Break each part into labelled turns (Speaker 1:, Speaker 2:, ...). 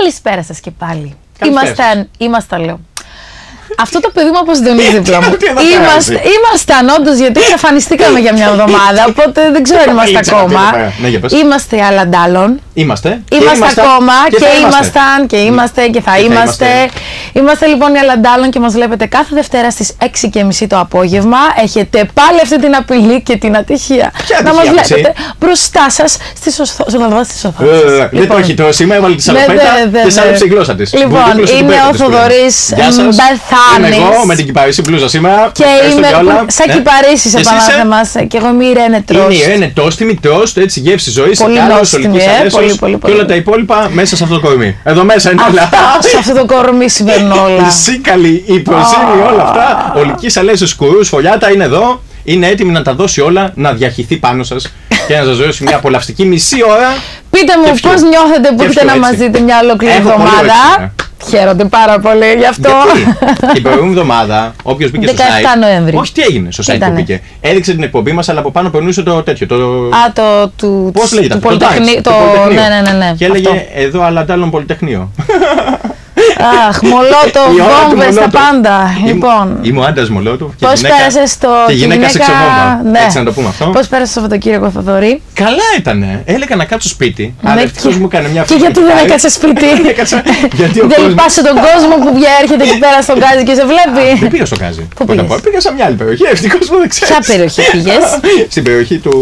Speaker 1: Καλησπέρα σας και πάλι. Ήμασταν, λέω. Αυτό το παιδί μου αποσυντονίζει δίπλα μου. Ήμασταν όντως, γιατί εξαφανιστήκαμε για μια εβδομάδα, οπότε δεν ξέρω αν είμαστε ακόμα. Είμαστε Αλαντάλλον. Είμαστε ακόμα και είμαστε και θα είμαστε. Είμαστε λοιπόν οι Αλαντάλλον και μας βλέπετε κάθε Δευτέρα στις 6:30 το απόγευμα. Έχετε πάλι αυτή την απειλή και την ατυχία να μας βλέπετε μπροστά σας στις οθόνες.
Speaker 2: Δεν το έχει το σήμα, έβαλε τη σαλοπέτα και σάλεψε η γλώσσα της.
Speaker 1: Λοιπόν, είναι ο Θοδωρής Μπεθάνης.
Speaker 2: Εγώ με την κυπαρίσι μπλούζα σήμερα.
Speaker 1: Και είμαι σαν κυπαρίσι σε επανάληψη μας. Και εγώ είμαι η Ρένε Τρόστ.
Speaker 2: Είναι η Ρένε Τρόστ, τιμητός, έτσι γεύση ζωής, κάλος, ολικής αρέσεως και όλα τα υπόλοιπα μέσα σε αυτό το κορμί. Εδώ μέσα είναι όλα.
Speaker 1: Σε αυτό το κορμί συμβαίνουν όλα.
Speaker 2: Η σίκαλη, η προζύμη, όλα αυτά. Ολικής αρέσεως, κουρούς, φωλιάτα είναι εδώ. Είναι έτοιμη να τα δώσει όλα, να διαχυθεί πάνω σας και να σας δώσει μια απολαυστική μισή ώρα.
Speaker 1: Πείτε μου πώς νιώθετε που έχετε να μας δείτε μια ολόκληρη εβδομάδα. Χαίρονται πάρα πολύ γι' αυτό.
Speaker 2: Γιατί την προηγούμενη εβδομάδα, όποιος μπήκε στο site.
Speaker 1: 17 Νοέμβρη.
Speaker 2: Όχι, τι έγινε στο site που μπήκε. Έδειξε την εκπομπή μας, αλλά από πάνω περνούσε το τέτοιο.
Speaker 1: Πώς λέγεται αυτό? Ναι.
Speaker 2: Και έλεγε εδώ Αλαντάλλον Πολυτεχνείο.
Speaker 1: Αχ, Μολότοφ, βόμβες, τα πάντα. Λοιπόν.
Speaker 2: Είμαι ο άντρας Μολότοφ
Speaker 1: Πώς πέρασες το.
Speaker 2: Και γυναίκα σε ξεβόμβα. Έτσι να το πούμε αυτό.
Speaker 1: Πώς πέρασες το Σαββατοκύριακο, Θοδωρή?
Speaker 2: Καλά ήτανε. Έλεγα να κάτσω σπίτι. Αλλά ευτυχώς μου έκανε μια
Speaker 1: και γιατί δεν έκατσε σπίτι? Δεν λυπάσαι τον κόσμο που έρχεται εκεί πέρα στον Γκάζι και σε βλέπει?
Speaker 2: Δεν πήγα στο Γκάζι.
Speaker 1: Πού πήγες?
Speaker 2: Πήγα σε μια άλλη περιοχή. Ευτυχώς μου δεν ξέρεις.
Speaker 1: Ποια περιοχή πήγες?
Speaker 2: Στην περιοχή του.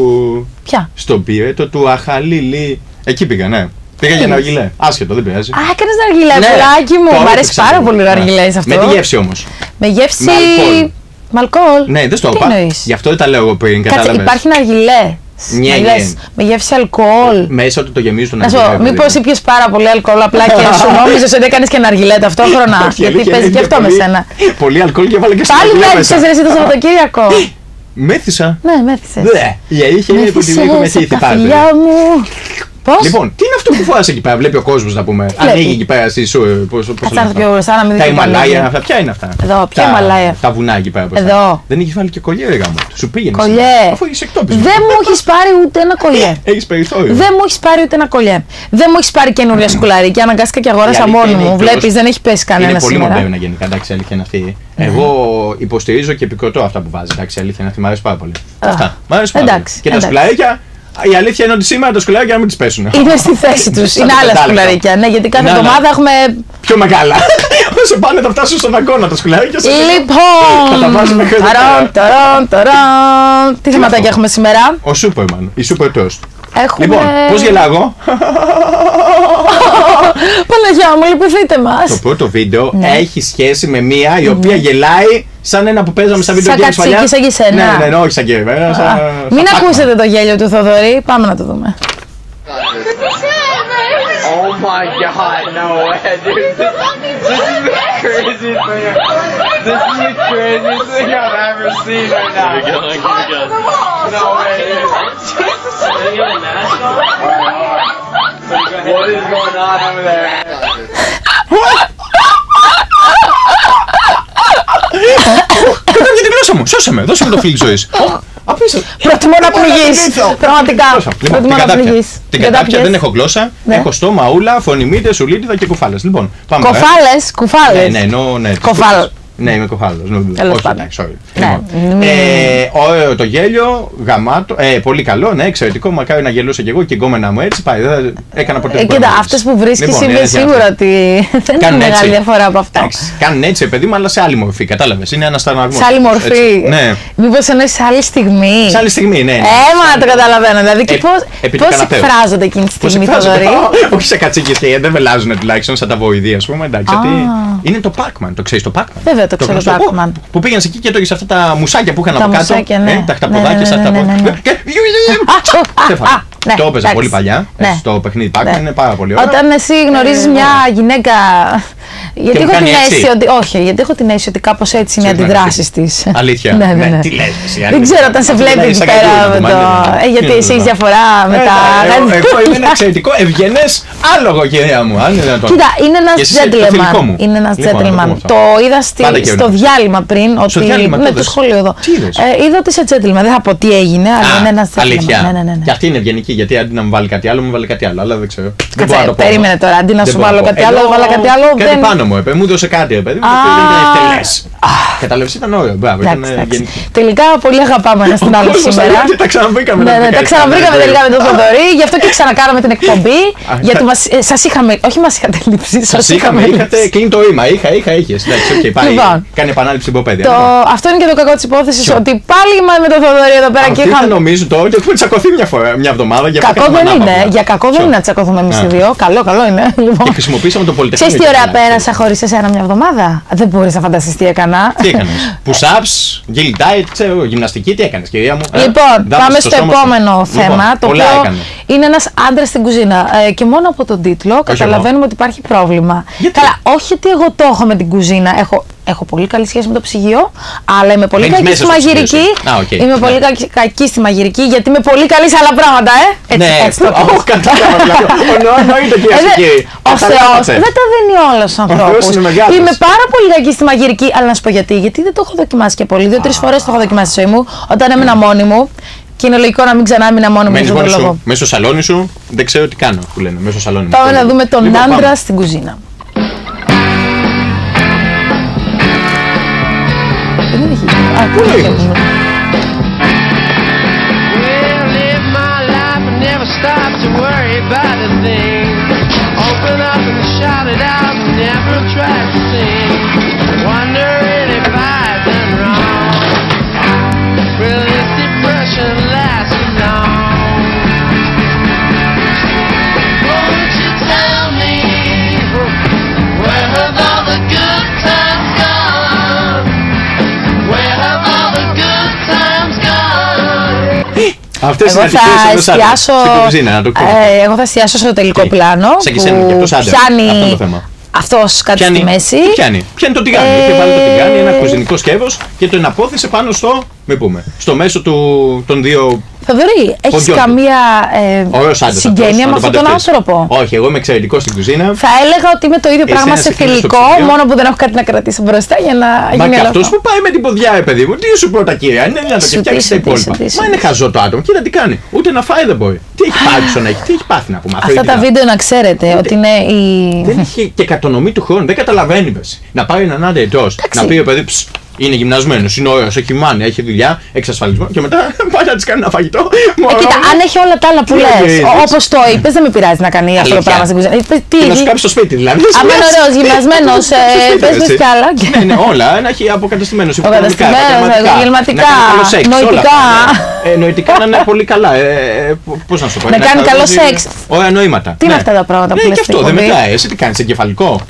Speaker 1: Ποια?
Speaker 2: Στον Πύρετο του Αχαλίλη. Εκεί πήγα, ναι. Πήγα για ναργιλέ. Άσχετο, δεν πειράζει.
Speaker 1: Α, έκανες ναργιλέ, πουλάκι μου. Μ' αρέσει πάρα πολύ ναργιλέ αυτό.
Speaker 2: Με τη γεύση όμως.
Speaker 1: Με γεύση. Με αλκοόλ.
Speaker 2: Ναι, δεν στο είπα. Γι' αυτό δεν τα λέω εγώ πριν.
Speaker 1: Κάτσε, υπάρχει ναργιλέ. Με γεύση αλκοόλ.
Speaker 2: Μέσα ότι το γεμίζει το
Speaker 1: ναργιλέ. Μήπως ήπιες πάρα πολύ αλκοόλ απλά και σου νόμιζες ότι έκανες και ναργιλέ ταυτόχρονα? Γιατί παίζει και αυτό με σένα.
Speaker 2: Πολύ αλκοόλ και έβαλε και στο
Speaker 1: ναργιλέ. Πάλι μέθησες ρε εσύ το Σαββατοκύριακο?
Speaker 2: Μέθησα.
Speaker 1: Ναι, μέθησες.
Speaker 2: Η αλήθεια είναι που την έχω μεθύθει πάρα πολύ.
Speaker 1: Πώς?
Speaker 2: Λοιπόν, τι είναι αυτό που φοράς εκεί πέρα, βλέπει ο κόσμος να πούμε. Ανοίγει εκεί πέρα στη σου. Τα Ιμαλάια, αυτά. Ποια είναι αυτά?
Speaker 1: Εδώ, ποια Ιμαλάια?
Speaker 2: Τα βουνά εκεί πέρα.
Speaker 1: Εδώ.
Speaker 2: Δεν έχεις βάλει και κολλιέ, ρε γάμο. Σου πήγαινε.
Speaker 1: Κολλιέ.
Speaker 2: Αφού έχεις εκτόπισμα.
Speaker 1: Δεν μου έχεις πάρει ούτε ένα κολλιέ.
Speaker 2: Έχεις περιθώριο.
Speaker 1: Δεν μου έχεις πάρει ούτε ένα κολλιέ. Δεν μου έχεις πάρει καινούρια σκουλαρίκια. Αναγκάστηκα και αγόρασα μόνη μου. Βλέπεις, δεν έχει πέσει κανένα σήμερα.
Speaker 2: Είναι πολύ μοντέρνα γενικά, εντάξει, αλήθεια είναι αυτή. Εγώ υποστηρίζω και επικροτώ αυτά που βάζει. Εντάξει, αλήθεια είναι αυτή, μ' αρέσει πάρα πολύ. Αυτά. Μ' αρέσει πάρα πολύ. Και τα σκουλαρίκια. Η αλήθεια είναι ότι σήμερα τα σκουλαρίκια να μην τις πέσουν.
Speaker 1: Είναι στη θέση τους. Είναι άλλα σκουλαρίκια. Ναι, γιατί κάθε εβδομάδα έχουμε.
Speaker 2: Πιο μεγάλα. Όσο πάνε θα φτάσουν στον αγώνα τα σκουλαρίκια.
Speaker 1: Λοιπόν. Ταρον. Τι θεματάκια έχουμε σήμερα?
Speaker 2: Ο Σούπερμαν. Η Super Toast.
Speaker 1: Έχουμε...
Speaker 2: Λοιπόν, πώς γελάγω?
Speaker 1: Παναγιά μου, λυπηθείτε μας.
Speaker 2: Το πρώτο βίντεο έχει σχέση με μία η οποία γελάει σαν ένα που παίζαμε στα βίντεο games παλιά.
Speaker 1: Σαν και σένα.
Speaker 2: Ναι, όχι σαν και εμένα.
Speaker 1: Μην ακούσετε το γέλιο του Θοδωρή, πάμε να το δούμε.
Speaker 3: Oh my god, no way, dude. This is the craziest thing. This is the craziest thing I've ever seen right now. Keep it going. No way, dude. Are you getting a mask on? What is going on over there?
Speaker 2: Κατέβηκε την γλώσσα μου, σώσε με, δώσε μου το φίλι ζωής.
Speaker 1: Προτιμώ να πληγείς, πραγματικά. Προτιμώ να πληγείς.
Speaker 2: Την κατάπια δεν έχω γλώσσα, έχω στόμα, ούλα, φωνημίτες, σουλίτιδα και κουφάλες. Λοιπόν, πάμε.
Speaker 1: Κουφάλες.
Speaker 2: Ναι.
Speaker 1: Κοφάλ.
Speaker 2: Ναι, είμαι κοφάλος.
Speaker 1: Τέλος πάντων.
Speaker 2: Ωραίο το γέλιο, γαμάτο, πολύ καλό, ναι, εξαιρετικό. Μακάρι να γελούσα κι εγώ και η γκόμενα μου έτσι. Πάει, δεν έκανα ποτέ.
Speaker 1: Κοίτα, αυτές που βρίσκεις είμαι σίγουρα ότι δεν είναι μεγάλη διαφορά από αυτό.
Speaker 2: Κάνουν έτσι, παιδί μου, αλλά σε άλλη μορφή. Κατάλαβες, είναι ανασταναγμός.
Speaker 1: Σε άλλη μορφή.
Speaker 2: Ναι.
Speaker 1: Μήπως εννοείς σε άλλη στιγμή?
Speaker 2: Σε άλλη στιγμή, ναι.
Speaker 1: Μα το καταλαβαίνω. Δηλαδή, και πώς εκφράζονται εκείνη τη στιγμή, Θοδωρή?
Speaker 2: Όχι σε κατσίκες και δεν βελάζουν τουλάχιστον σαν τα βοηδία, α πούμε. Εντάξει, είναι το Pac-Man, το ξέρεις το Pac-Man?
Speaker 1: Βέβαια το ξέρω το Pac-Man.
Speaker 2: Που πήγαινες εκεί και έτρωγες αυτά τα μουσάκια που είχαν από κάτω. Τα χταποδάκια, σαν τα το έπαιζα πολύ παλιά. Στο παιχνίδι Pac-Man είναι πάρα πολύ ωραίο.
Speaker 1: Όταν εσύ γνωρίζεις μια γυναίκα Γιατί έχω την αίσθηση ότι. Όχι, γιατί έχω την αίσθηση ότι κάπως έτσι είναι οι αντιδράσεις της.
Speaker 2: Αλήθεια.
Speaker 1: Ναι.
Speaker 2: Τι λες,
Speaker 1: δεν ξέρω όταν σε βλέπει εκεί πέρα με το. Γιατί εσύ έχει διαφορά με τα.
Speaker 2: Εγώ είμαι ένα εξαιρετικό ευγενές άλογο, κυρία μου.
Speaker 1: Κοίτα, είναι ένας gentleman. Είναι ένας gentleman. Το είδα στο διάλειμμα πριν. Ναι, το σχολείο εδώ. Είδα ότι είσαι gentleman. Δεν θα πω τι έγινε, αλλά είναι ένας gentleman.
Speaker 2: Αλήθεια. Και αυτή είναι ευγενική, γιατί αντί να μου βάλει κάτι άλλο, μου βάλει κάτι άλλο. Αλλά δεν ξέρω.
Speaker 1: Περίμενε τώρα, αντί να σου βάλω κάτι άλλο, βάλα κάτι άλλο.
Speaker 2: Κάτι πάνω μου, μου έδωσε κάτι, παιδί μου. Δεν ήταν ευτελές. Κατάλαβες, ήταν ωραίο.
Speaker 1: Τελικά πολύ αγαπάμε ένα στην άλλη σήμερα.
Speaker 2: Τα ξαναβρήκαμε.
Speaker 1: Ναι, τα ξαναβρήκαμε τελικά με τον Θοδωρή, γι' αυτό και ξανακάναμε την εκπομπή. Γιατί σας είχαμε, όχι μας είχατε λείψει,
Speaker 2: σας είχατε κλείνει το ρήμα. Είχες. Εντάξει, πάει. Κάνει επανάληψη υποπαίδεια.
Speaker 1: Αυτό είναι και το κακό της υπόθεσης, ότι πάλι με τον Θοδωρή εδώ πέρα και είχαμε.
Speaker 2: Δεν νομίζω τώρα ότι έχουμε τσακωθεί μια εβδομάδα.
Speaker 1: Κακό δεν είναι. Για κακό δεν είναι να τσακωθούμε εμείς οι δύο. Καλό είναι.
Speaker 2: Και χρησιμοποίησαμε το Πολυτεχνείο.
Speaker 1: Ξέρεις τι ωραία πέρασα χωρίς εσένα μια εβδομάδα. Δεν μπορείς να φανταστείς τι έκανα.
Speaker 2: Τι έκανες? Push-ups, guild diet, ξέρω, γυμναστική, τι έκανες, κυρία μου?
Speaker 1: Λοιπόν, πάμε στο επόμενο θέμα. Το οποίο είναι ένας άντρας στην κουζίνα. Και μόνο από τον τίτλο καταλαβαίνουμε ότι υπάρχει πρόβλημα. Καλά, όχι ότι εγώ το έχω με την κουζίνα. Έχω πολύ καλή σχέση με το ψυγείο, αλλά είμαι πολύ κακή στη μαγειρική. Είμαι πολύ κακή στη μαγειρική, γιατί είμαι πολύ καλή σε άλλα πράγματα,
Speaker 2: Έτσι το
Speaker 1: Ο Θεός δεν τα δίνει όλα στους ανθρώπους. Είμαι πάρα πολύ κακή στη μαγειρική, αλλά να σου πω γιατί. Γιατί δεν το έχω δοκιμάσει και πολύ. 2-3 φορές το έχω δοκιμάσει στη ζωή μου, όταν έμεινα μόνη μου. Και είναι λογικό να μην ξανά έμεινα μόνη μου.
Speaker 2: Μέσα στο σαλόνι σου, δεν ξέρω τι κάνω, που λένε. Μέσα στο σαλόνι.
Speaker 1: Πάμε να δούμε τον άντρα στην κουζίνα.
Speaker 2: Πού είναι ο ήχος?
Speaker 1: Εγώ θα εστιάσω στο τελικό πλάνο που πιάνει αυτός κάτι στη μέση.
Speaker 2: Πιάνει το τηγάνι. Είχε βάλει το τηγάνι, ένα κουζινικό σκεύος και το εναπόθησε πάνω στο μέσο των δύο.
Speaker 1: Θοδωρή, έχεις καμία συγγένεια με αυτόν τον άνθρωπο?
Speaker 2: Όχι, εγώ είμαι εξαιρετικός στην κουζίνα.
Speaker 1: Θα έλεγα ότι είμαι το ίδιο πράγμα σε θηλυκό, μόνο που δεν έχω κάτι να κρατήσω μπροστά για να γίνει
Speaker 2: όλο αυτό. Μα και αυτός που πάει με την ποδιά, παιδί μου, τι σου πω τα κύρια, είναι δυνατόν και φτιάξει τα υπόλοιπα. Μα είναι χαζό το άτομο, κοίτα τι κάνει. Ούτε να φάει δεν μπορεί. Τι έχει πάρει να έχει, τι έχει πάθει να πούμε.
Speaker 1: Αυτά τα βίντεο να ξέρετε ότι είναι η.
Speaker 2: Δεν έχει και κατανομή του χρόνου, δεν καταλαβαίνει. Να πάρει έναν άντρα εντός, να πει ο παιδί. Είναι γυμνασμένος, είναι ωραίος, έχει μάνια, έχει δουλειά, εξασφαλισμό και μετά πάει να της κάνει ένα φαγητό.
Speaker 1: Κοίτα, αν έχει όλα τα άλλα που λες, όπως το είπες, δεν με πειράζει να κάνει αυτό το πράγμα στην κουζίνα.
Speaker 2: Και να σου κάψει στο σπίτι δηλαδή.
Speaker 1: Αν είναι ωραίος, γυμνασμένος, πες κι άλλα.
Speaker 2: Ναι, όλα, να έχει αποκαταστημένος,
Speaker 1: επαγγελματικά, νοητικά.
Speaker 2: Νοητικά να είναι πολύ καλά. Πώς να σου πω.
Speaker 1: Να κάνει καλό σεξ.
Speaker 2: Ωραία νοήματα.
Speaker 1: Τι είναι αυτά τα πράγματα που λες?
Speaker 2: Και αυτό δεν μετράει. Εσύ τι κάνεις, εγκεφαλικό?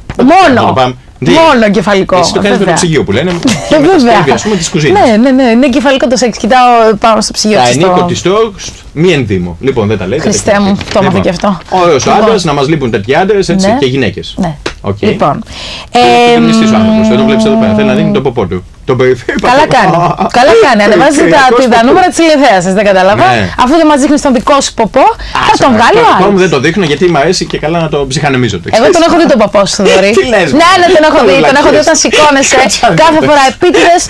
Speaker 1: Μόνο εγκεφαλικό.
Speaker 2: Εσύ το κάνεις με το ψυγείο που λένε.
Speaker 1: Βέβαια.
Speaker 2: Ας πούμε της κουζίνας.
Speaker 1: Ναι, είναι εγκεφαλικό το σεξ. Κοιτάω πάνω στο ψυγείο.
Speaker 2: Τα ενίκο της τόξ, μη ενδύμο. Λοιπόν, δεν τα λέτε.
Speaker 1: Χριστέ μου, το έμαθα και αυτό.
Speaker 2: Ωραίος ο άντρας, να μας λείπουν τέτοιοι άντρες και γυναίκες.
Speaker 1: Λοιπόν.
Speaker 2: Δεν τον βλέπεις εδώ πέρα. Θέλει να δίνει το ποπό του.
Speaker 1: Καλά κάνει. Ανεβάζει τα νούμερα της ηλιθέας σας, δεν κατάλαβα. Αφού δεν μας δείχνει τον δικό σου ποπό, θα τον βγάλει ο άλλος.
Speaker 2: Μου δεν το δείχνω γιατί μου αρέσει και καλά να το ψυχανεμίζω.
Speaker 1: Εγώ τον έχω δει τον ποπό σου, Θοδωρή.
Speaker 2: Τι λες?
Speaker 1: Ναι, τον έχω δει. Τον έχω δει όταν σηκώνεσαι κάθε φορά επίτηδες.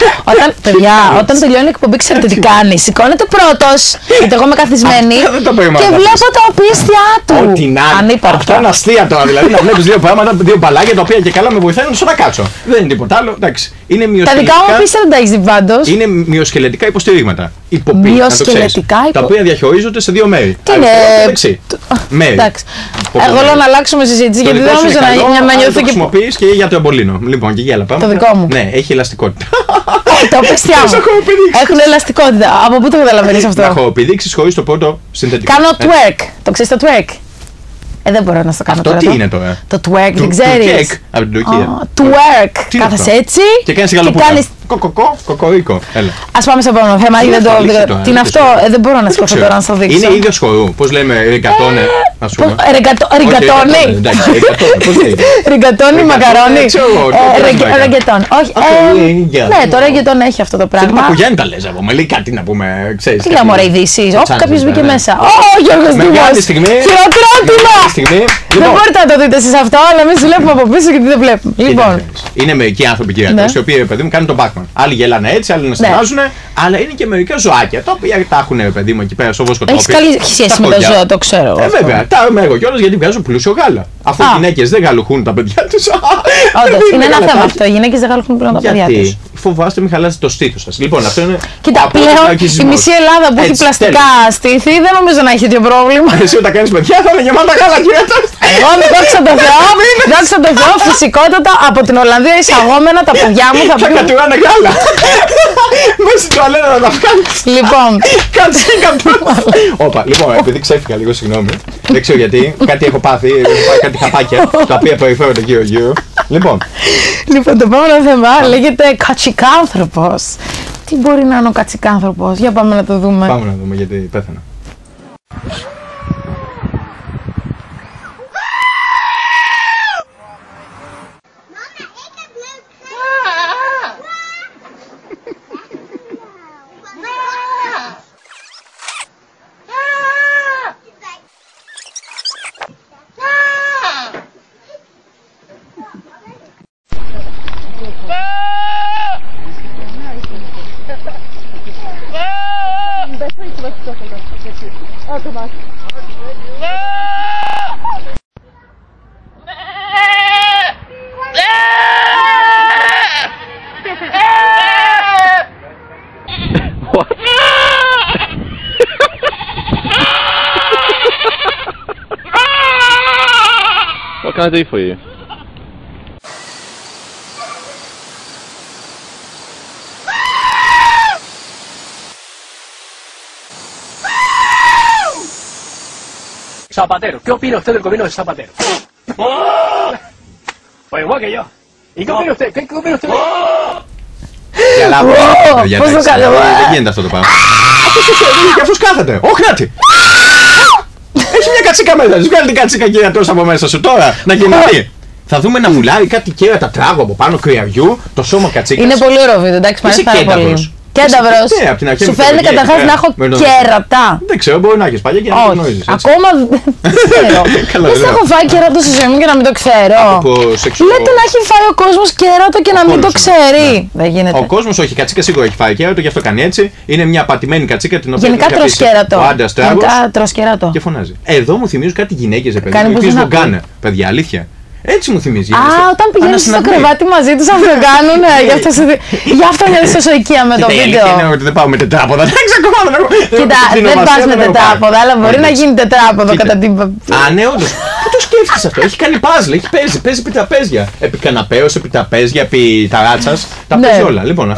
Speaker 1: Παιδιά, όταν τελειώνει η εκπομπή, ξέρετε τι κάνει? Σηκώνεται πρώτος, γιατί εγώ είμαι καθισμένη και βλέπω τα οπίστια του. Ανύπαρκτα.
Speaker 2: Αυτό είναι αστεία τώρα. Δηλαδή να βλέπεις δύο πράγματα, δύο μπαλάκια τα οποία και καλά με βοηθάνε στο να κάτσω. Δεν είναι τίποτα άλλο.
Speaker 1: Τα δικά μου πίστα δεν τα έχεις δει πάντως.
Speaker 2: Είναι μυοσκελετικά υποστηρίγματα.
Speaker 1: Μυοσκελετικά
Speaker 2: τα οποία διαχωρίζονται σε δύο μέρη.
Speaker 1: Τι είναι?
Speaker 2: Μέρη.
Speaker 1: Εγώ λέω να αλλάξουμε συζήτηση γιατί δεν νομίζω να νιώθω και.
Speaker 2: Το χρησιμοποιείς και για το εμπολίνο. Λοιπόν, και για άλλα πράγματα.
Speaker 1: Το δικό μου.
Speaker 2: Ναι, έχει ελαστικότητα.
Speaker 1: Το πιστιά μου. Έχουν ελαστικότητα. Από πού το καταλαβαίνεις αυτό?
Speaker 2: Να έχω επιδείξεις χωρίς το πρώτο συνθετικό.
Speaker 1: Κάνω twerk. Το ξέρεις το twerk? Δεν μπορώ να στο κάνω τώρα.
Speaker 2: Αυτό τι είναι τώρα?
Speaker 1: Το twerk, δεν ξέρεις?
Speaker 2: Από την Τουρκία.
Speaker 1: Twerk. Κάθεσαι έτσι
Speaker 2: και κάνεις γαλοπούτα. Κοκορίκο.
Speaker 1: Ας πάμε στο επόμενο θέμα. Τι είναι αυτό, δεν μπορώ να σκεφτώ τώρα να σου δείξω.
Speaker 2: Είναι ίδιο χορού. Πώς λέμε, ριγκατόνε.
Speaker 1: Ριγκατόνι. Ριγκατόνι, μακαρόνι. Ρεγκετόν. Όχι. Ναι, το ρεγκετόν έχει αυτό το πράγμα.
Speaker 2: Σε τι πακογιάννη τα λες, με λέει κάτι να πούμε.
Speaker 1: Τι λέμε, ωραία, ειδήσεις. Όχι, κάποιος μπήκε μέσα. Ω, Γιώργος Δήμος. Χειροκρότημα. Δεν μπορείτε να το δείτε εσείς αυτό, αλλά εμείς βλέπουμε από πίσω και δεν βλέπουμε. Λοιπόν.
Speaker 2: Είναι μερικοί άνθρωποι, κύριε Αντρέας, οι οποίοι, παιδί μου, κάνουν τον Batman. Άλλοι γελάνε έτσι, άλλοι να στενάζουν, αλλά είναι και μερικά ζωάκια τα οποία τα έχουν, παιδί μου, εκεί πέρα στο βοσκοτόπι.
Speaker 1: Έχεις καλή σχέση με το ζώο, το ξέρω.
Speaker 2: Βέβαια, τα είμαι εγώ κιόλας γιατί βγάζω πλούσιο γάλα. Αφού οι γυναίκες δεν γαλουχούν τα παιδιά τους.
Speaker 1: Όντως, είναι ένα θέμα αυτό. Οι γυναίκες δεν γαλουχούν πλέον τα παιδιά τους.
Speaker 2: Γιατί φοβάστε μην χαλάσετε το στήθος σας. Λοιπόν, αυτό είναι.
Speaker 1: Κοίτα, πλέον η μισή Ελλάδα που έχει πλαστικά στήθη δεν νομίζω να έχει τέτοιο πρόβλημα.
Speaker 2: Εσύ όταν κάνεις παιδιά θα είναι γεμάτα γάλα, κύριε.
Speaker 1: Εγώ με δόξα τω Θεώ, δόξα τω Θεώ, φυσικότατα από την Ολλανδία εισαγόμενα τα παιδιά μου θα πίνουν.
Speaker 2: Θα κατουράνε γάλα. Μέσα στην τουαλέτα να τα βγάλεις.
Speaker 1: Λοιπόν.
Speaker 2: Όπα, λοιπόν, επειδή ξέφυγα λίγο, συγγνώμη. Δεν ξέρω γιατί, κάτι έχω πάθει, κάτι χαπάκια, τα οποία περιφέρονται γύρω-γύρω. Λοιπόν,
Speaker 1: το επόμενο θέμα λέγεται κατσικάνθρωπος. Τι μπορεί να είναι ο κατσικάνθρωπος, για πάμε να το δούμε.
Speaker 2: Πάμε να δούμε γιατί πέθανα.
Speaker 4: What can I do for you?
Speaker 5: Zapatero, ¿qué opina usted del gobierno de Zapatero? Pues igual que yo. ¿Y qué opina usted? ¿Qué opina usted?
Speaker 1: Πώς το κάνω,
Speaker 2: δεν γίνεται αυτό το πράγμα. Και αυτός κάθεται. Όχι, νάτι. Έχει μια κατσίκα μέσα. Βγάλει την κατσίκα και τόσο από μέσα σου τώρα να γεννηθεί. Θα δούμε να μουλάει κάτι κέρατα τράγω από πάνω κρυαριού, το σώμα κατσίκας.
Speaker 1: Είναι πολύ ωραίο βίντεο, εντάξει, μου αρέσει πάρα πολύ. Κένταβρος. Σου φαίνεται καταρχάς να έχω κέρατα.
Speaker 2: Δεν ξέρω, μπορεί να έχεις παλιά και να το γνωρίζεις.
Speaker 1: Ακόμα δεν ξέρω. Πώς θα έχω φάει κέρατο στη ζωή μου και να μην το ξέρω. Λέτε να έχει φάει ο κόσμος κέρατο και να μην το ξέρει. Δεν γίνεται.
Speaker 2: Ο κόσμος όχι, κατσίκα σίγουρα έχει φάει κέρατο, γι' αυτό κάνει έτσι. Είναι μια πατημένη κατσίκα την οποία.
Speaker 1: Γενικά τρως κέρατο.
Speaker 2: Ο άντρας τράγος.
Speaker 1: Γενικά τρως κέρατο.
Speaker 2: Και φωνάζει. Εδώ μου θυμίζουν κάτι γυναίκες, παιδιά, αλήθεια. Έτσι μου θυμίζει.
Speaker 1: Α, όταν πηγαίνεις στο κρεβάτι μαζί τους αυτό το κάνουν. Γι' αυτό νιώθεις τόσο οικία με το βίντεο.
Speaker 2: Είναι ότι δεν πάω με τετράποδα.
Speaker 1: Κοίτα, δεν πας με τετράποδα, αλλά μπορεί να γίνει τετράποδο κατά την.
Speaker 2: Α, ναι, όντως. Πού το σκέφτηκες αυτό? Έχει κάνει παζλ, έχει παίζει επί τραπέζια. Επί καναπέως, επί τραπέζια, επί ταράτσας. Τα παίζει όλα. Λοιπόν.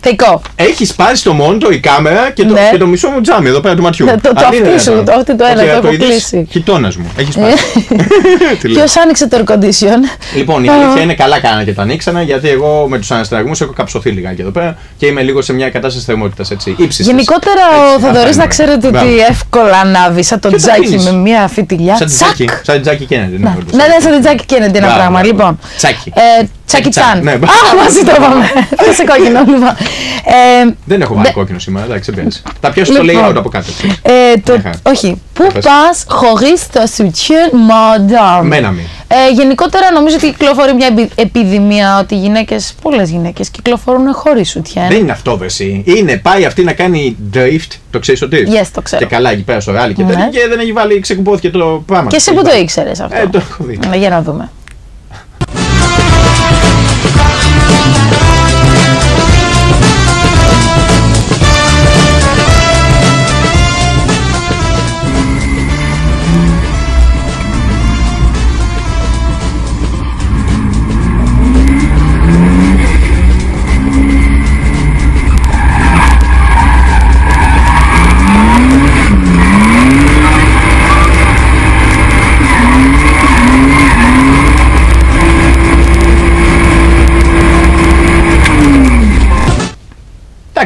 Speaker 1: Θεϊκό.
Speaker 2: Έχει σπάσει το μόντο, η κάμερα και το μισό μου τζάμι εδώ πέρα του ματιού.
Speaker 1: Το αυτή σου, όχι το ένα, το έχω κλείσει.
Speaker 2: Χιτώνας μου, έχει σπάσει.
Speaker 1: Ποιος άνοιξε το air condition?
Speaker 2: Λοιπόν, η αλήθεια είναι καλά κάνανε και το ανοίξανε, γιατί εγώ με τους αναστραγμούς έχω καψωθεί λιγάκι εδώ πέρα και είμαι λίγο σε μια κατάσταση θερμότητας έτσι.
Speaker 1: Γενικότερα ο Θοδωρής να ξέρετε ότι εύκολα ανάβει σαν το Τζάκι με μια φιτιλιά.
Speaker 2: Σαν Τζάκι Κέννεντι.
Speaker 1: Ναι, σαν το Τζάκι Κέννεντι ένα πράγμα. Λοιπόν. Τσάκι Τσάν. Α, μαζί το είπαμε. Σε κόκκινο, λοιπόν.
Speaker 2: Δεν έχω βάλει κόκκινο σήμερα, εντάξει, δεν πειράζει. Τα πιάσω το layout από κάτω.
Speaker 1: Όχι. Πού πας χωρίς το soutien madame?
Speaker 2: Μέναμε.
Speaker 1: Γενικότερα νομίζω ότι κυκλοφορεί μια επιδημία ότι πολλές γυναίκες κυκλοφορούν χωρίς σουτιέν.
Speaker 2: Δεν είναι αυτό, βεσί. Είναι, πάει αυτή να κάνει drift, το ξέρεις το drift?
Speaker 1: Yes, το ξέρω.
Speaker 2: Και καλά εκεί πέρα στο ράλι και τέτοια και δεν έχει βάλει, ξεκουμπόθηκε το πράγμα.
Speaker 1: Και εσύ που το ήξερες αυτό?
Speaker 2: Το έχω δει.
Speaker 1: Για να δούμε.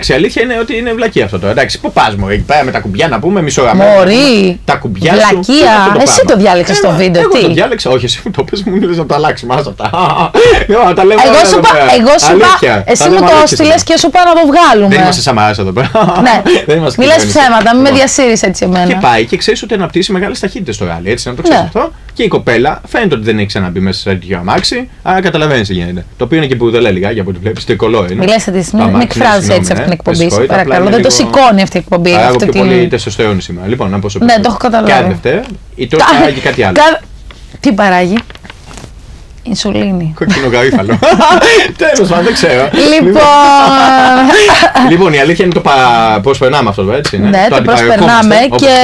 Speaker 2: Εντάξει, η αλήθεια είναι ότι είναι βλακία αυτό τώρα. Εντάξει, πού πας μου, εκεί πέρα με τα κουμπιά να πούμε μισογραμμένα.
Speaker 1: Μωρή.
Speaker 2: Τα κουμπιά
Speaker 1: βλακία. Εσύ το διάλεξες στο βίντεο.
Speaker 2: Εγώ το διάλεξα, όχι, εσύ μου το πες, μου λες να το αλλάξει. Μάζα τα.
Speaker 1: Εγώ σου είπα, εσύ μου το στείλες και σου είπα να το βγάλουμε.
Speaker 2: Δεν είμαστε Σαμαράς εδώ πέρα.
Speaker 1: Ναι. Μιλάς ψέματα, μην με διασύρεις έτσι εμένα.
Speaker 2: Και πάει και ξέρεις ότι αναπτύσσει μεγάλες ταχύτητες στο ράλι, έτσι να το ξέρεις αυτό. Και η κοπέλα φαίνεται ότι δεν έχει ξαναμπεί μέσα σε τέτοιο αμάξι, άρα καταλαβαίνεις τι γίνεται. Το οποίο είναι και μπουρδελέ λιγάκι από ό,τι βλέπεις, τρικολό είναι.
Speaker 1: Μιλάς έτσι, μην εκφράζεσαι έτσι αυτή την εκπομπή. Παρακαλώ, δεν το σηκώνει αυτή η εκπομπή.
Speaker 2: Έχω πιο πολύ τεστοστερόνη σήμερα. Λοιπόν, να πω σε
Speaker 1: ναι, το έχω καταλάβει.
Speaker 2: Κάθε Δευτέρα, ή τώρα παράγει κάτι άλλο.
Speaker 1: Τι παράγει? Ινσουλίνη.
Speaker 2: Κοκκινό γαρίφαλο. Τέλος πάντων, δεν ξέρω. Λοιπόν, η αλήθεια είναι το πώς περνάμε αυτό, έτσι.
Speaker 1: Ναι, το πώς περνάμε και.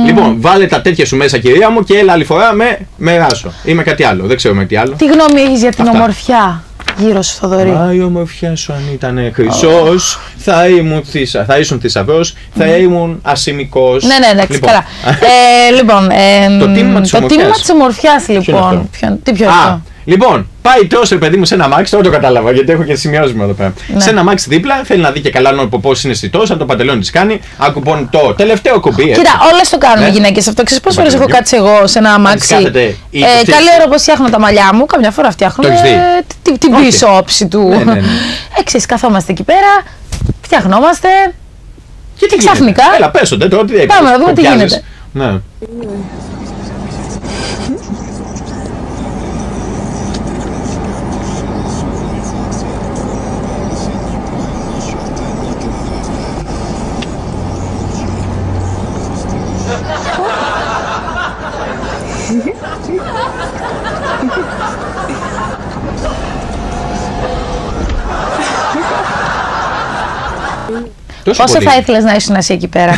Speaker 2: Λοιπόν, βάλε τα τέτοια σου μέσα, κυρία μου, και έλα άλλη φορά με ράσο ή με κάτι άλλο. Δεν ξέρω με τι άλλο.
Speaker 1: Τι γνώμη έχεις για την ομορφιά γύρω σου, Θοδωρή?
Speaker 2: Μα η ομορφιά σου αν ήταν χρυσός, θα ήσουν θησαυρός, θα ήμουν ασημικός.
Speaker 1: Ναι, εντάξει, καλά. Λοιπόν, το τίμημα της ομορφιάς, λοιπόν. Τι πιο αυτό?
Speaker 2: Λοιπόν, πάει τόσο παιδί μου σε ένα αμάξι, τώρα το κατάλαβα γιατί έχω και σημειώσει μου εδώ πέρα. Ναι. Σε ένα αμάξι δίπλα, θέλει να δει και καλά από πώς είναι αισθητός, αν το παντελόνι της κάνει. Ακουπώνει το τελευταίο κουμπί.
Speaker 1: Κοίτα, όλες το κάνουμε γυναίκες αυτό. Ξέρεις πόσες φορές έχω κάτσει εγώ σε ένα αμάξι? Καλή ώρα πως φτιάχνω τα μαλλιά μου, καμιά φορά φτιάχνω την πίσω όψη του. Ξέρεις, καθόμαστε εκεί πέρα, φτιαχνόμαστε. Και ξαφνικά.
Speaker 2: Έλα, πέσονται τώρα, τι έγινε.
Speaker 1: Πάμε να δούμε τι γίνεται. Πόσο θα ήθελες να ήσουν εσύ εκεί πέρα?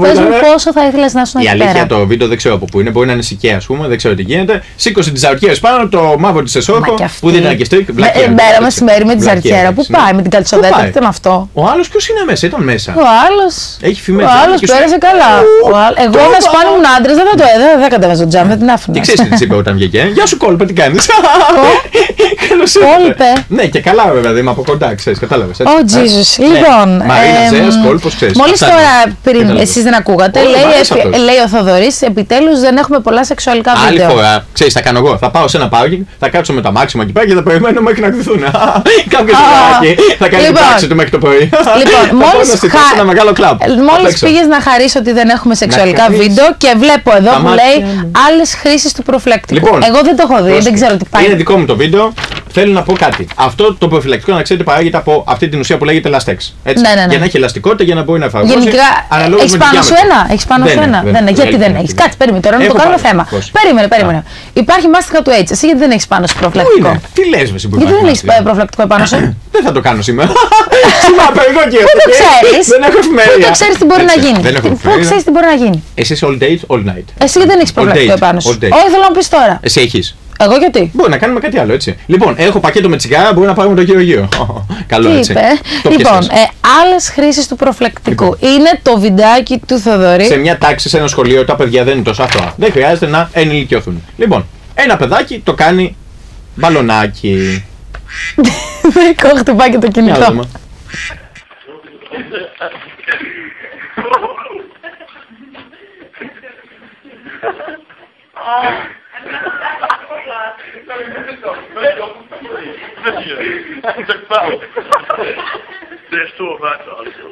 Speaker 1: Πες μου πόσο θα ήθελες να ήσουν εκεί πέρα.
Speaker 2: Η αλήθεια το βίντεο δεν ξέρω από πού είναι. Μπορεί να είναι σικαία, ας πούμε, δεν ξέρω τι γίνεται. Σήκωσε τις ζαρτιέρες πάνω, το μαύρο της εσόχο που δεν ήταν και στρίκ.
Speaker 1: Μέρα μεσημέρι με τη ζαρτιέρα. Πού πάει με την καλτσοδέτα, τι ήταν αυτό?
Speaker 2: Ο άλλος ποιος είναι μέσα, ήταν μέσα.
Speaker 1: Ο άλλος.
Speaker 2: Έχει φημές.
Speaker 1: Ο άλλος πέρασε καλά. Εγώ να σπάνω ήμουν άντρας, δεν κατέβαζα το τζάμ, δεν την άφηνα.
Speaker 2: Και ξέρεις τι της είπε όταν βγήκε? Γεια σου κόλπε, τι κάνεις?
Speaker 1: Κόλπε.
Speaker 2: Ναι, και καλά βέβαια, είμαι από κοντά, ξέρεις, κατάλαβες.
Speaker 1: Ω Jesus, λοιπόν. Μόλις τώρα πριν εσείς δεν ακούγατε, λέει ο Θοδωρής, επιτέλους δεν έχουμε πολλά σεξουαλικά βίντεο.
Speaker 2: Άλλη φορά, ξέρεις, θα κάνω εγώ. Θα πάω σε ένα πάρκινγκ, θα κάτσω με το αμάξι μου εκεί πέρα και θα περιμένω μέχρι να κρυθούν. Κάποιο θα κάνει την πράξη του μέχρι το πρωί.
Speaker 1: Λοιπόν, μόλις πήγες να χαρείς ότι δεν έχουμε σεξουαλικά βίντεο και βλέπω εδώ που λέει άλλες χρήσεις του προφυλακτικού. Εγώ δεν το έχω δει, δεν ξέρω τι πάει.
Speaker 2: Είναι δικό μου το βίντεο. Θέλω να πω κάτι. Αυτό το προφυλακτικό, να ξέρετε, παράγεται από αυτή την ουσία που λέγεται Lastex. Για να έχει ελαστικότητα, για να μπορεί να εφαρμόσει.
Speaker 1: Γενικά, έχεις πάνω σου ένα. Έχεις πάνω σου ένα. Γιατί δεν έχεις? Κάτσε, περίμενε τώρα να το κάνουμε θέμα. Περίμενε. Υπάρχει μάστιγα του AIDS. Εσύ γιατί δεν έχεις πάνω σου προφυλακτικό?
Speaker 2: Τι λες, εσύ που
Speaker 1: γιατί δεν έχεις προφυλακτικό επάνω σου?
Speaker 2: Δεν θα το κάνω σήμερα. Σήμερα περιμένω και
Speaker 1: πού το ξέρεις?
Speaker 2: Δεν έχω εφημερία.
Speaker 1: Πού το ξέρεις τι μπορεί να γίνει? Πού ξέρεις τι μπορεί να γίνει?
Speaker 2: Εσύ είσαι all day, all night.
Speaker 1: Εσύ γιατί δεν έχεις προφυλακτικό επάνω σου? Όχι, θέλω να πεις τώρα.
Speaker 2: Εσύ έχεις?
Speaker 1: Εγώ γιατί?
Speaker 2: Μπορεί να κάνουμε κάτι άλλο, έτσι. Λοιπόν, έχω πακέτο με τσιγάρα, μπορεί να πάρουμε το γύρω-γύρω. Καλό, έτσι.
Speaker 1: Λοιπόν, άλλες χρήσεις του προφυλακτικού. Είναι το βιντεάκι του Θοδωρή.
Speaker 2: Σε μια τάξη, σε ένα σχολείο, τα παιδιά δεν είναι τόσο αθώα. Δεν χρειάζεται να ενηλικιωθούν. Λοιπόν, ένα παιδάκι το κάνει μπαλονάκι.
Speaker 1: Δικό χτυπάει και το κινητό.
Speaker 6: Det är stor värld alltså.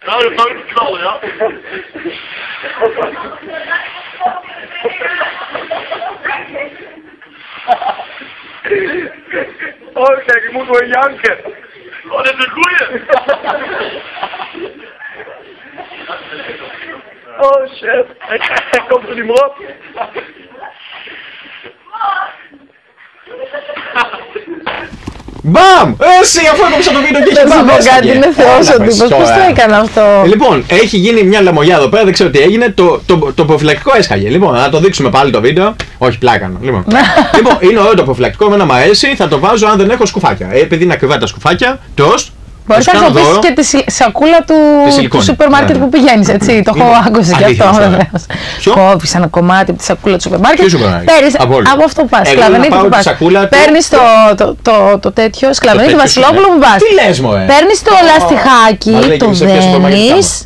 Speaker 6: Ja, det tar inte kvar, ja. Oh, kijk, ik moet wel janken. Oh, dit is een goeie. Oh, shit. Hij komt er niet meer op.
Speaker 2: Μπαμ! Εσύ αφού έκοψα το βίντεο και έχει
Speaker 1: Δεν σου
Speaker 2: μπαμ.
Speaker 1: πω κάτι, είναι θεός ο τύπος. Πώς το έκανε αυτό?
Speaker 2: Λοιπόν, έχει γίνει μια λαμογιά εδώ πέρα, δεν ξέρω τι έγινε. Το προφυλακτικό έσχαγε. Λοιπόν, να το δείξουμε πάλι το βίντεο. Όχι, πλάκα. Λοιπόν, είναι ωραίο το προφυλακτικό, εμένα μου αρέσει. Θα το βάζω αν δεν έχω σκουφάκια. Επειδή είναι ακριβά τα σκουφάκια, τοστ.
Speaker 1: Μπορείς να χρησιμοποιήσεις και τη σακούλα του σούπερ μάρκετ που πηγαίνεις, έτσι. Το έχω ακούσει και αυτό, βεβαίως. Κόβεις ένα κομμάτι από τη σακούλα του σούπερ μάρκετ. Παίρνεις από αυτό που πας. Σκλαβενίτη που πας. Παίρνεις το τέτοιο, Σκλαβενίτη Βασιλόπουλο που πας.
Speaker 2: Τι λες, μωρέ?
Speaker 1: Παίρνεις το λαστιχάκι, το δένεις.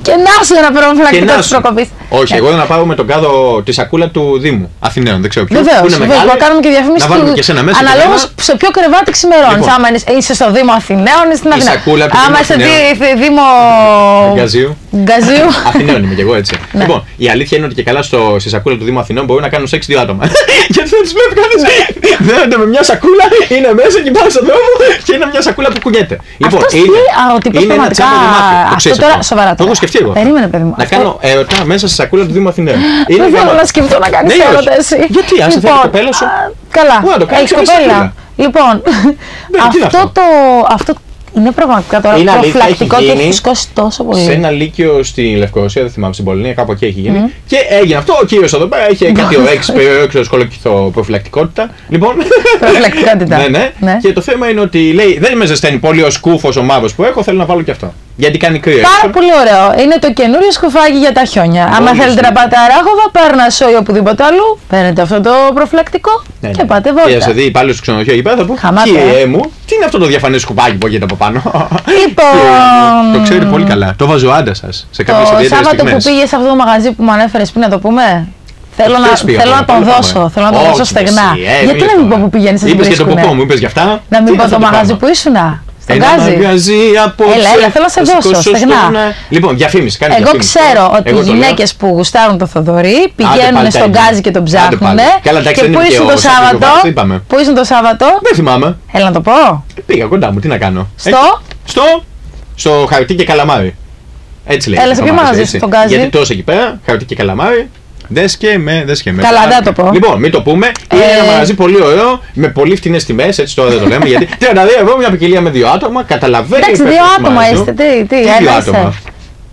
Speaker 1: Και να σου ένα προφυλακτικό της προκοπής.
Speaker 2: Όχι, εγώ να πάω με τον κάδο τη σακούλα του Δήμου Αθηναίων, δεν ξέρω ποιο.
Speaker 1: Βεβαίως, να κάνουμε και διαφήμιση του. Αναλόγως σε ποιο κρεβάτι ξημερώνεις. Άμα είσαι στο Δήμο Αθηναίων, είναι στην Αθηνά. Άμα είσαι Δήμο Γκαζίου.
Speaker 2: Αθηναίων είμαι κι εγώ έτσι. Λοιπόν, η αλήθεια είναι ότι και καλά στη σακούλα του Δήμου Αθηναίων μπορεί να κάνουν σεξ 2 άτομα. Γιατί δεν του βλέπει κανείς. Δένονται με μια σακούλα, είναι μέσα και πάνε στον δρόμο και είναι μια σακούλα που κουνιέται.
Speaker 1: Λοιπόν, είναι ένα τσάμπο δωμάτιο. Σοβαρά.
Speaker 2: Το έχω σκεφτεί εγώ.
Speaker 1: Περίμενε, παιδί μου.
Speaker 2: Να κάνω έρωτα μέσα στη σακούλα του Δήμου Αθηναίων.
Speaker 1: Δεν θέλω να σκεφτώ να κάνεις έρωτα εσύ.
Speaker 2: Γιατί, αν σε θέλει κοπέλα σου.
Speaker 1: Καλά, έχεις κοπέλα. Λοιπόν, αυτό είναι πραγματικά τώρα προφυλακτικό και έχει φουσκώσει τόσο πολύ.
Speaker 2: Σε ένα λύκειο στη Λευκορωσία, δεν θυμάμαι, στην Πολωνία, κάπου εκεί έχει γίνει. Και έγινε αυτό. Ο κύριος εδώ πέρα είχε κάτι ωραίο σχολοκυθό προφυλακτικότητα. Λοιπόν.
Speaker 1: Προφυλακτικότητα.
Speaker 2: Ναι. Και το θέμα είναι ότι λέει: δεν με ζεσταίνει πολύ ο σκούφος ο μαύρος που έχω, θέλω να βάλω και αυτό. Γιατί κάνει κρύο.
Speaker 1: Πάρα πολύ ωραίο. Είναι το καινούριο σκουφάκι για τα χιόνια. Αν θέλετε να πάτε αράχοβα, Πάρνασσο ή οπουδήποτε αλλού, παίρνετε αυτό το προφυλακτικό και πάτε βόλτα.
Speaker 2: Και σε δει υπάλληλος του ξενοδοχείου εκεί πέρα θα πω: κύριε μου, τι είναι αυτό το διαφανές σκουπάκι που έχετε από πάνω?
Speaker 1: Λοιπόν.
Speaker 2: Το ξέρετε πολύ καλά. Το βάζει ο άντρας σας σε κάποιες ιδιαίτερες στιγμές.
Speaker 1: Το Σάββατο που πήγε σε αυτό το μαγαζί που μου ανέφερες πριν, να το πούμε. Θέλω να τον δώσω. Θέλω να τον δώσω στεγνά. Γιατί να μην πω που πηγαίνεις?
Speaker 2: Είπες για το ποπό μου, είπες για αυτά.
Speaker 1: Να μην πω το μαγαζί που ήσουνα.
Speaker 2: Ένα μαγαζί απόψε.
Speaker 1: Έλα, θέλω να σε δώσω στεγνά.
Speaker 2: Λοιπόν, διαφήμιση, κάνει
Speaker 1: Εγώ ξέρω ότι οι γυναίκες που γουστάρουν το Θοδωρή πηγαίνουν στον Γκάζι και τον ψάχνουν.
Speaker 2: Και
Speaker 1: πού ήσουν το Σάββατο? Πού ήσουν το Σάββατο?
Speaker 2: Δεν θυμάμαι.
Speaker 1: Έλα να το πω.
Speaker 2: Πήγα κοντά μου, τι να κάνω. Στο χαρτί και καλαμάρι. Έτσι λέει.
Speaker 1: Έλα, σε ποιο μαγαζί στον Γκάζι?
Speaker 2: Γιατί τόσο εκεί πέρα, χαρτί και καλαμάρι. Δες και με.
Speaker 1: Καλά, δεν το πω.
Speaker 2: Λοιπόν, μην το πούμε. Είναι ένα μαγαζί πολύ ωραίο, με πολύ φτηνές τιμές. Έτσι τώρα δεν το λέμε. Γιατί 32 ευρώ μια ποικιλία με 2 άτομα. Καταλαβαίνει.
Speaker 1: Εντάξει, 2 άτομα είστε. Τι,
Speaker 2: 2 άτομα.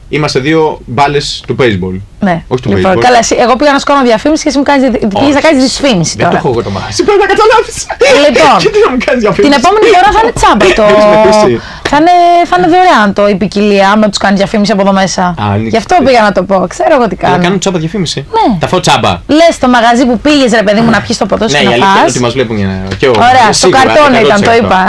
Speaker 2: Είμαστε 2 μπάλες του baseball.
Speaker 1: Ναι.
Speaker 2: Όχι του
Speaker 1: baseball. Καλά, εγώ πήγα να σου κάνω διαφήμιση και εσύ μου κάνεις δυσφήμιση.
Speaker 2: Δεν το έχω εγώ το μαγαζί. Πρέπει να καταλάβεις.
Speaker 1: Λοιπόν, την επόμενη φορά θα είναι τσάμπα το. Θα είναι δωρεάν η ποικιλία, άμα τους κάνει διαφήμιση από εδώ μέσα. Γι' αυτό πήγα να το πω. Ξέρω εγώ τι κάνω.
Speaker 2: Να κάνουν τσάμπα διαφήμιση.
Speaker 1: Ναι.
Speaker 2: Τα φάω τσάμπα.
Speaker 1: Λες το μαγαζί που πήγες, ρε παιδί μου, να πιεις το ποτό σου και να φας.
Speaker 2: Ναι, ότι μας βλέπουν και εγώ.
Speaker 1: Ωραία, στο καρτόνι ήταν, το είπα.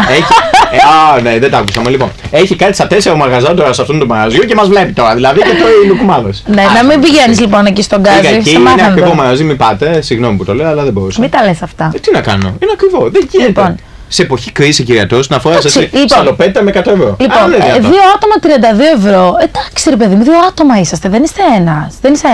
Speaker 2: Ναι, δεν τα άκουσαμε. Λοιπόν, έχει κάτι στα 4 μαγαζιά τώρα σε αυτόν τον μαγαζιό και μας βλέπει τώρα. Δηλαδή και το λουκουμάδος.
Speaker 1: Ναι, να μην πηγαίνεις λοιπόν εκεί στον Γκάζι.
Speaker 2: Εκεί είναι ακριβό μαγαζί, μην πάτε. Συγγνώμη που το λέω, αλλά δεν μπορούσα.
Speaker 1: Μην τα λες αυτά.
Speaker 2: Τι να κάνω, είναι ακριβό. Δεν γίνεται. Σε εποχή κρίση, κυριατός, να φοράς εσύ σαλοπέτα με 100 ευρώ.
Speaker 1: Λοιπόν, 2 άτομα 32 ευρώ. Εντάξει, ρε παιδί μου, 2 άτομα είσαστε. Δεν είστε ένας. Δεν είσαι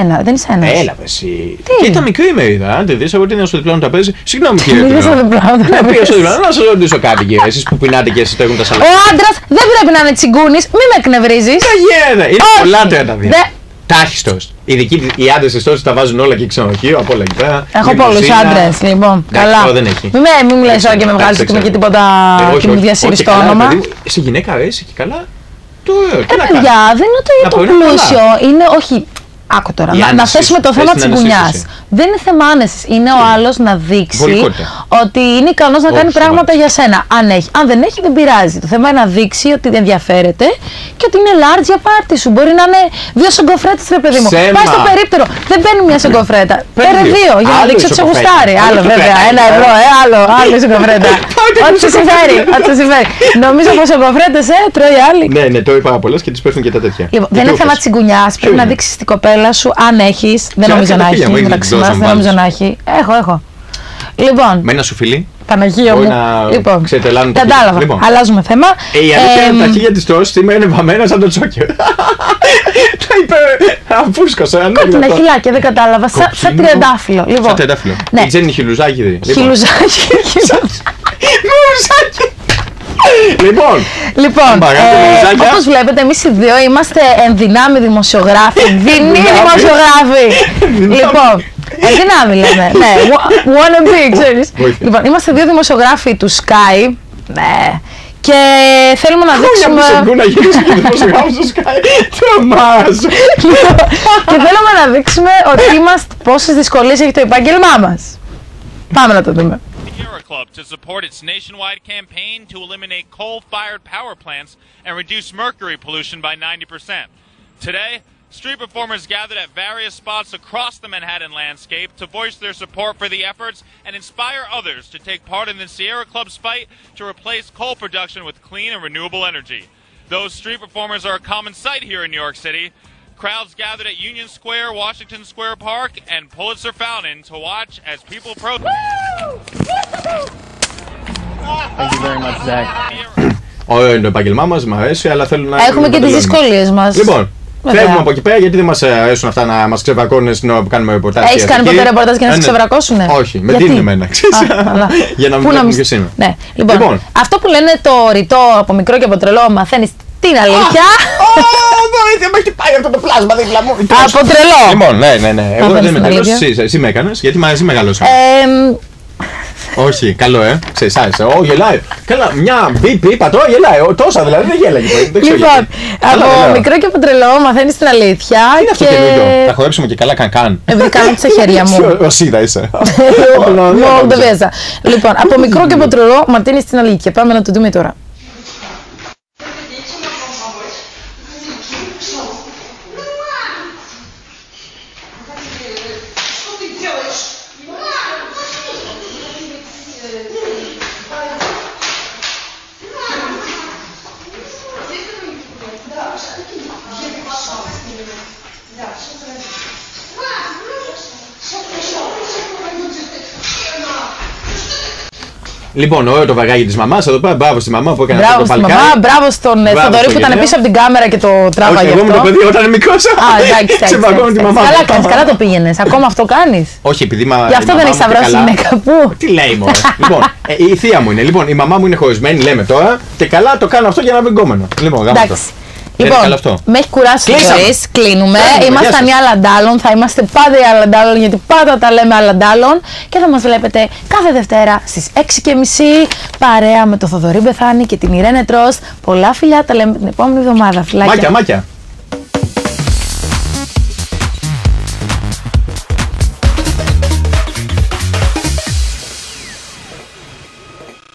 Speaker 1: ένας.
Speaker 2: Έλα, εσύ. Και ήταν μικρή ημερίδα. Αν τη δεις, εγώ τι είναι στο διπλάνο τραπέζι. Συγγνώμη, κύριε.
Speaker 1: Πήγα στο διπλάνο τραπέζι.
Speaker 2: Να σας ρωτήσω κάτι, κύριε. Εσείς που πεινάτε και εσείς τρέχουν τα σαλοπέτα.
Speaker 1: Ο άντρας δεν πρέπει να είναι τσιγκούνης. Μη με εκνευρίζεις.
Speaker 2: Δεν γίνεται. Είναι πολλά 32. Τάχιστος. Οι άντρες της τα βάζουν όλα και ξενοδοχείο, από όλα εκεί πέρα.
Speaker 1: Έχω πολλούς άντρες, λοιπόν. Καλά. Μην μου λες όλα και με βγάζεις και τίποτα και μου διασύρεις το όνομα.
Speaker 2: Σε γυναίκα αρέσει και καλά.
Speaker 1: Παιδιά, δεν είναι το πλούσιο. Είναι, όχι. Άκου τώρα, να θέσουμε το θέμα της γκουνιάς. Δεν είναι θέμα άνεσης. Είναι ο άλλος να δείξει ότι είναι ικανός να κάνει πράγματα για σένα. Αν δεν έχει, δεν πειράζει. Το θέμα είναι να δείξει ότι ενδιαφέρεται και ότι είναι large για πάρτι σου. Μπορεί να είναι 2 σογκοφρέτες, ρε παιδί μου. Πάει στο περίπτερο. Δεν παίρνει μια σογκοφρέτα. Παίρνει 2 για να δείξει ότι σε γουστάρει. Άλλο βέβαια. 1 ευρώ, άλλη σογκοφρέτα. Ό,τι σου συμφέρει. Νομίζω πως σογκοφρέτες τρώει άλλη.
Speaker 2: Ναι, τρώει πάρα πολλές και τις πέφτουν και τα τέτοια.
Speaker 1: Δεν είναι θέμα της γκουνιάς. Πρέπει να δείξει την κοπέλα σου, αν έχεις. Δεν νομίζω να έχει. Μεταξύ μας, δεν νομίζω να έχει. Έχω. Λοιπόν.
Speaker 2: Με ένα σου φιλί.
Speaker 1: Παναγία μου.
Speaker 2: Λοιπόν,
Speaker 1: κατάλαβα. Λοιπόν. Αλλάζουμε θέμα.
Speaker 2: Η αλήθεια είναι τα χίλια της τόσης σήμερα είναι βαμμένα σαν το Τζόκερ. Τα είπε. Αφούσκωσε.
Speaker 1: Κόκκινα χιλάκια, δεν κατάλαβα. Σαν τριαντάφυλλο.
Speaker 2: Σαν τριαντάφυλλο. Η Τζέννη χιλουζάκι.
Speaker 1: Χιλουζάκι.
Speaker 2: Λοιπόν,
Speaker 1: όπως βλέπετε, εμείς οι δύο είμαστε ενδυνάμει δημοσιογράφοι. Δεινοί δημοσιογράφοι. Λοιπόν, ενδυνάμει λέμε. Ναι, wanna be, ξέρεις. Λοιπόν, είμαστε 2 δημοσιογράφοι του Sky Ναι. Και θέλουμε να δείξουμε.
Speaker 2: Να γυρίσει και δημοσιογράφος στο Sky. Τρομάζω.
Speaker 1: Και θέλουμε να δείξουμε ότι είμαστε πόσες δυσκολίες έχει το επάγγελμά μας. Πάμε να το δούμε.
Speaker 7: Sierra Club to support its nationwide campaign to eliminate coal-fired power plants and reduce mercury pollution by 90%. Today, street performers gathered at various spots across the Manhattan landscape to voice their support for the efforts and inspire others to take part in the Sierra Club's fight to replace coal production with clean and renewable energy. Those street performers are a common sight here in New York City. Crowds gathered at Union Square, Washington Square Park, and Pulitzer Fountain to watch as people protest.
Speaker 3: Thank you very much, Zach.
Speaker 2: Ωραίο είναι το επάγγελμά μας, μου αρέσει, αλλά θέλω να.
Speaker 1: Έχουμε και τις δυσκολίες μας.
Speaker 2: Λοιπόν, φεύγουμε από εκεί πέρα γιατί δεν μας αρέσουν αυτά να μας ξεβρακώνουν στην ώρα που κάνουμε ρεπορτάζ.
Speaker 1: Έχεις κάνει ποτέ ρεπορτάζ και να σε ξεβρακώσουνε?
Speaker 2: Όχι, με δίνουν εμένα. Για να μην βλέπουν ποιος είμαι.
Speaker 1: Ναι. Λοιπόν, αυτό που λένε το ρητό από μικρό και από τρελό, μαθαίνεις την αλήθεια.
Speaker 2: Βοήθεια, με έχει πάει αυτό το πλάσμα δίπλα μου.
Speaker 1: Από τρελό.
Speaker 2: Λοιπόν, ναι. Εγώ δεν είμαι τρελός, εσύ με έκανες, γιατί μαζί μεγαλώσαμε. Όχι, καλό, σε εσάς. Γελάει. Καλά, μια είπα τώρα γελάει. Τόσα δηλαδή δεν γέλαγε.
Speaker 1: Λοιπόν, από μικρό και από τρελό μαθαίνεις την αλήθεια.
Speaker 2: Είναι αυτό καινούριο. Θα χορέψουμε και καλά καν.
Speaker 1: Κάνω τις χέρια μου.
Speaker 2: Ρωσίδα είσαι.
Speaker 1: Μόνο το βέζα. Λοιπόν, από μικρό και από τρελό μαθαίνεις την αλήθεια. Πάμε να το δούμε τώρα.
Speaker 2: Λοιπόν, ωραίο το βαγάκι της μαμάς, εδώ πέρα, μπράβο στη μαμά που έκανε αυτό το παλικάρι.
Speaker 1: Μπράβο στη μαμά, μπράβο στον Θοδωρή που ήταν πίσω από την κάμερα και το τράβαγε.
Speaker 2: Εγώ ήμουν το παιδί όταν είναι μικρός. Σε βαγώνω τη μαμά.
Speaker 1: Καλά κάνεις, καλά το πήγαινες. Ακόμα αυτό κάνεις?
Speaker 2: Όχι, επειδή
Speaker 1: γι' αυτό δεν έχεις σταυρώσει γυναίκα που.
Speaker 2: Τι λέει μωρέ. Λοιπόν, η θεία μου είναι. Λοιπόν, η μαμά μου είναι χωρισμένη, λέμε τώρα. Και καλά το κάνω αυτό για να μην κόμενο. Λοιπόν, γάμο αυτό.
Speaker 1: Λοιπόν, με έχει κουράσει η ζωή. Κλείνουμε. Ήμασταν οι Αλαντάλλων. Θα είμαστε πάντα οι Αλαντάλλων γιατί πάντα τα λέμε Αλαντάλλων. Και θα μας βλέπετε κάθε Δευτέρα στις 6:30 παρέα με το Θοδωρή Μπεθάνη και την Ιρένε Τρος. Πολλά φιλιά, τα λέμε την επόμενη εβδομάδα. Φιλάκια.
Speaker 2: Μάκια.